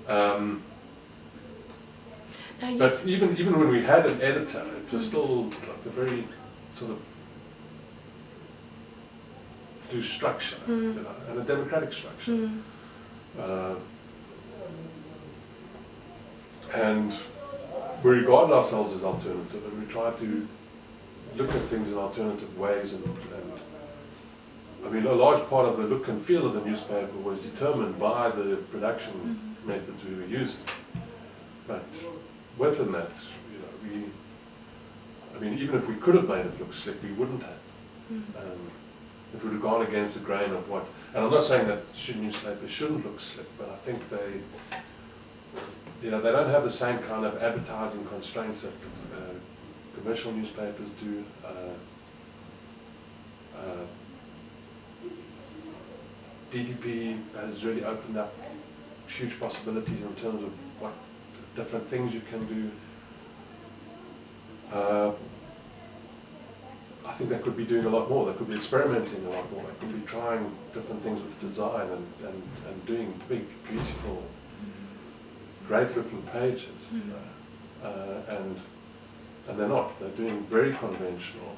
But even when we had an editor, it was still like a very sort of loose structure, you know, and a democratic structure. And we regard ourselves as alternative, and we try to look at things in alternative ways. And I mean, a large part of the look and feel of the newspaper was determined by the production methods we were using. But within that, you know, I mean, even if we could have made it look slick, we wouldn't have. It would have gone against the grain of what, and I'm not saying that student newspapers shouldn't look slick, but I think they, you know, they don't have the same kind of advertising constraints that commercial newspapers do. DTP has really opened up huge possibilities in terms of what different things you can do. I think they could be doing a lot more. They could be experimenting a lot more. They could be trying different things with design and doing big, beautiful, great-looking pages. And they're not. They're doing very conventional,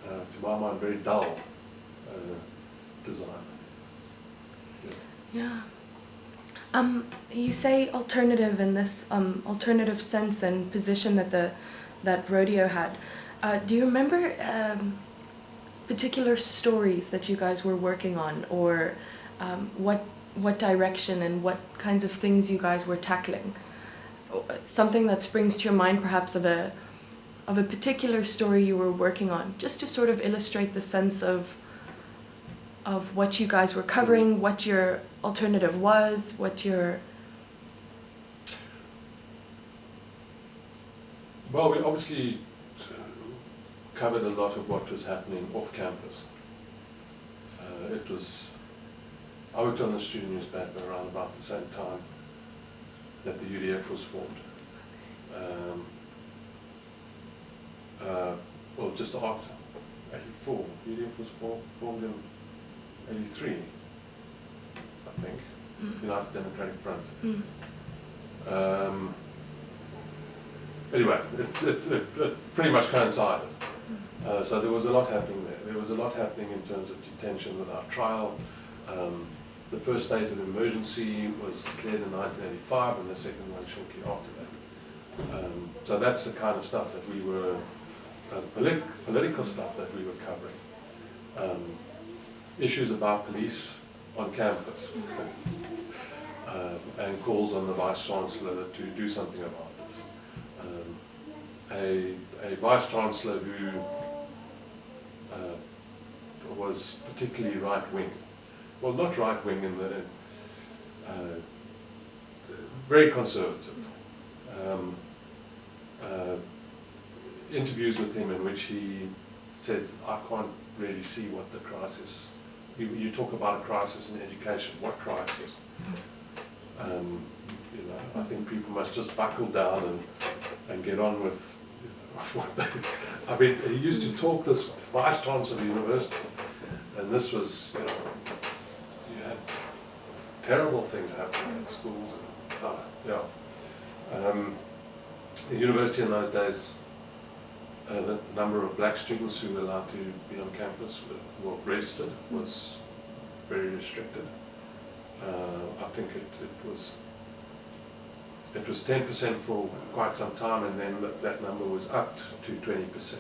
to my mind, very dull design. Yeah. You say alternative in this alternative sense and position that Rodeo had. Do you remember particular stories that you guys were working on, or what direction and what kinds of things you guys were tackling? Something that springs to your mind, perhaps, of a particular story you were working on, just to sort of illustrate the sense of what you guys were covering, what your alternative was, what your... Well, we obviously covered a lot of what was happening off campus. I worked on the student newspaper around about the same time that the UDF was formed. Well, just after 84. UDF was formed in 83, I think, United Democratic Front. Anyway, it pretty much coincided. So there was a lot happening there. There was a lot happening in terms of detention without trial. The first state of emergency was declared in 1985, and the second one shortly after that. So that's the kind of stuff that we were, political stuff that we were covering. Issues about police on campus, and calls on the Vice-Chancellor to do something about this. A Vice-Chancellor who was particularly right-wing. Well, not right-wing in the... very conservative. Interviews with him in which he said, I can't really see what the crisis... You talk about a crisis in education. What crisis? You know, I think people must just buckle down and get on with what they... I mean, he used to talk this Vice-Chancellor of the university, and this was, you know, you had terrible things happening at schools. And, the university in those days, the number of black students who were allowed to be on campus, well, registered, was very restricted. I think it was 10% for quite some time, and then that number was up to 20%.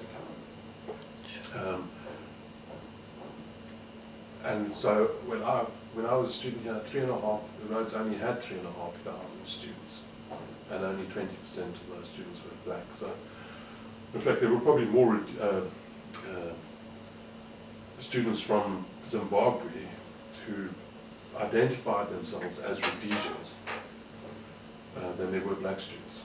And so when I was a student here, Rhodes only had 3,500 students, and only 20% of those students were black. So, in fact, there were probably more students from Zimbabwe who identified themselves as Rhodesians than there were black students.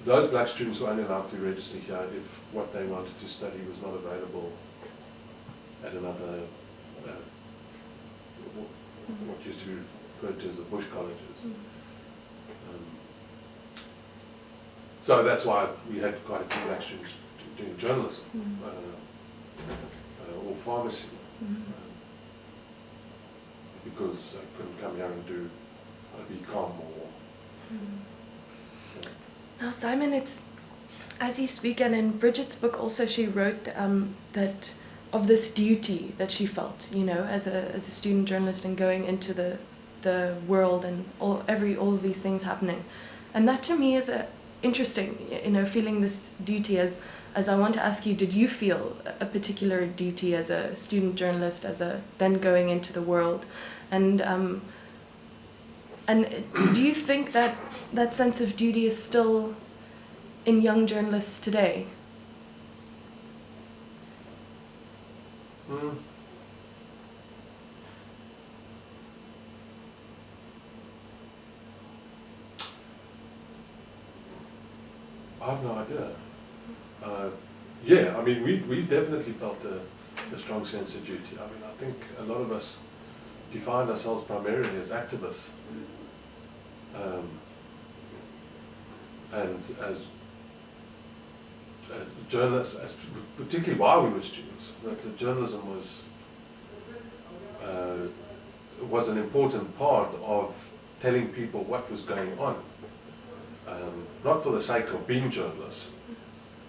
Those black students were only allowed to register here if what they wanted to study was not available at another, what used to be referred to as the bush colleges. So that's why we had quite a few black students doing journalism or pharmacy. because I couldn't come here and do a BCom or. Now, Simon, it's as you speak, and in Bridget's book also, she wrote that of this duty that she felt, you know, as a student journalist and going into the world and all of these things happening, and that to me is interesting, you know, feeling this duty as I want to ask you, did you feel a particular duty as a student journalist, then going into the world, and do you think that that sense of duty is still in young journalists today? I have no idea. Yeah, I mean, we definitely felt a strong sense of duty. I mean, I think a lot of us defined ourselves primarily as activists, and as journalists, particularly while we were students, that the journalism was an important part of telling people what was going on. Not for the sake of being journalists,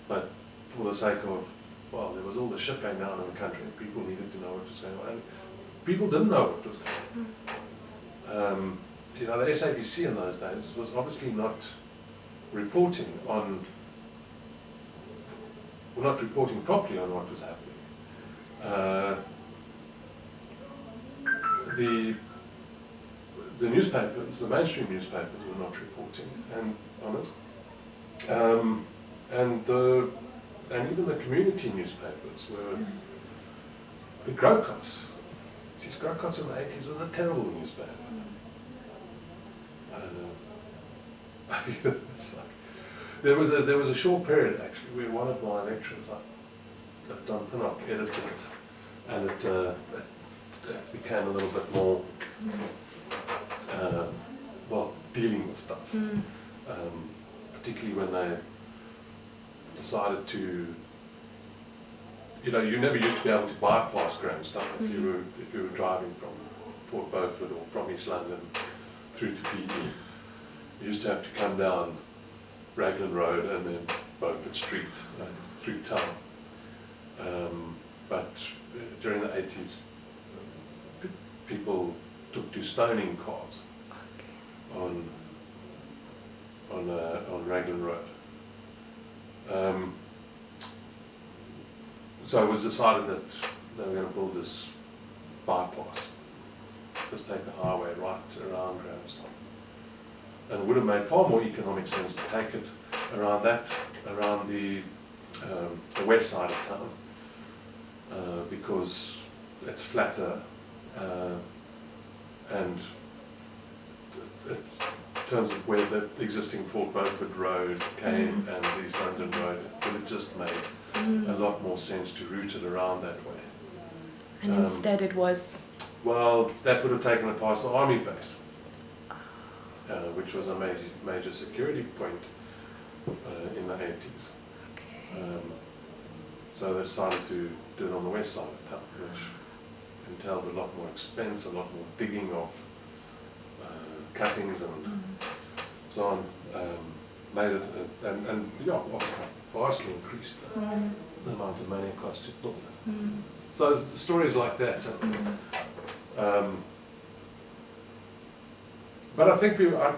but for the sake of, well, there was all the shit going down in the country and people needed to know what was going on. And people didn't know what was going on. You know, the SABC in those days was obviously not reporting properly on what was happening. The newspapers, the mainstream newspapers, were not reporting on it, and even the community newspapers were. The Grocots. These Grocots in the 80s was a terrible newspaper. I mean, it's like, there was a short period actually where one of my lecturers, Don Pinnock, edited it, and it became a little bit more. Well, dealing with stuff, particularly when they decided to, you know, you never used to be able to bypass Grahamstown if you were driving from Fort Beaufort or from East London through to PD. You used to have to come down Raglan Road and then Beaufort Street through town. But during the 80s, people took to stoning cars on Raglan Road. So it was decided that they were going to build this bypass, just take the highway right around Grahamstown. And it would have made far more economic sense to take it around the west side of town, because it's flatter, and in terms of where the existing Fort Beaufort Road came and East London Road, it would have just made a lot more sense to route it around that way. And instead it was? Well, that would have taken it past the army base, which was a major security point in the 80s. Okay. So they decided to do it on the west side of town, which entailed a lot more expense, a lot more digging of cuttings and so on. Made it, and yeah, well, vastly increased the amount of money it cost to build it. So the stories like that. But I think you know,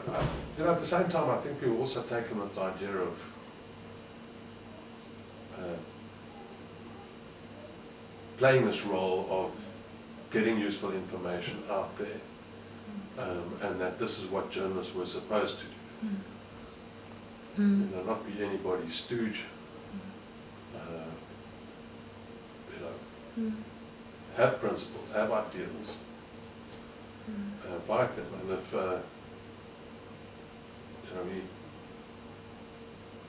at the same time, I think we were also taken with the idea of playing this role of getting useful information out there, and that this is what journalists were supposed to do. You know, not be anybody's stooge. You know, have principles, have ideals, fight them, and if you know, we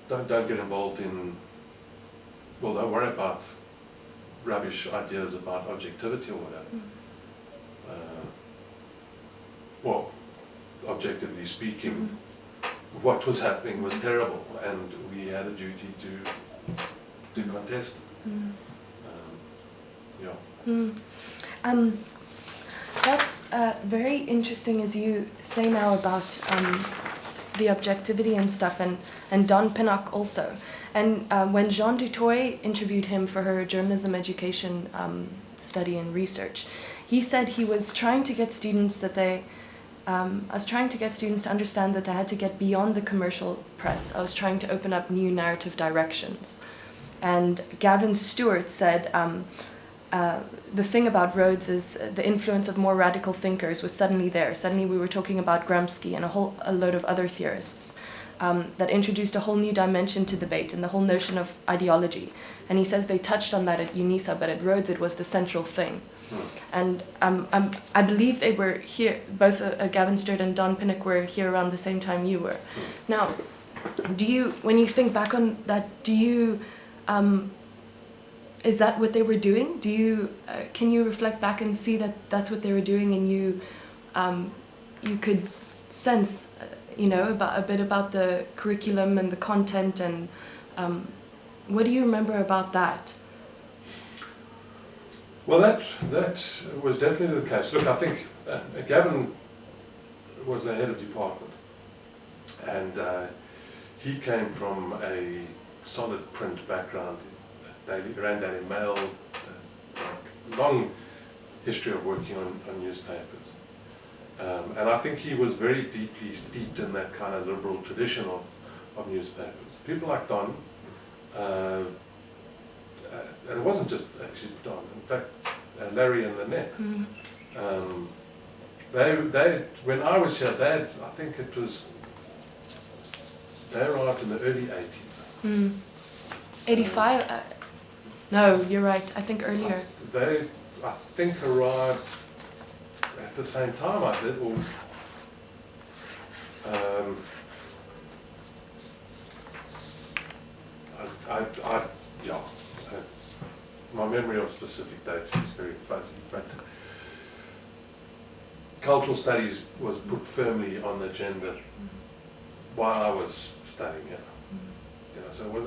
don't get involved in, well, don't worry about rubbish ideas about objectivity or whatever. Well, objectively speaking, what was happening was terrible, and we had a duty to contest it. Yeah. That's very interesting, as you say now, about the objectivity and stuff, and Don Pinnock also. And when Jean Dutoit interviewed him for her journalism education study and research, he said he was trying to get students I was trying to get students to understand that they had to get beyond the commercial press. I was trying to open up new narrative directions. And Gavin Stewart said, the thing about Rhodes is the influence of more radical thinkers was suddenly there. Suddenly we were talking about Gramsci and a load of other theorists that introduced a whole new dimension to debate and the whole notion of ideology. And he says they touched on that at UNISA, but at Rhodes it was the central thing. And I believe they were here, both Gavin Stewart and Don Pinnock were here around the same time you were. Now, when you think back on that, is that what they were doing? Can you reflect back and see that that's what they were doing, and you could sense, a bit about the curriculum and the content, and what do you remember about that? Well, that was definitely the case. Look, I think Gavin was the head of department, and he came from a solid print background. He ran Daily Mail, long history of working on newspapers. And I think he was very deeply steeped in that kind of liberal tradition of newspapers. People like Don, and it wasn't just actually Don, in fact, Larry and Lynette, they when I was here, I think they arrived in the early 80s. 85? No, you're right, I think earlier. They, I think, arrived at the same time I did, or yeah. My memory of specific dates is very fuzzy, but cultural studies was put firmly on the agenda while I was studying it. So it was.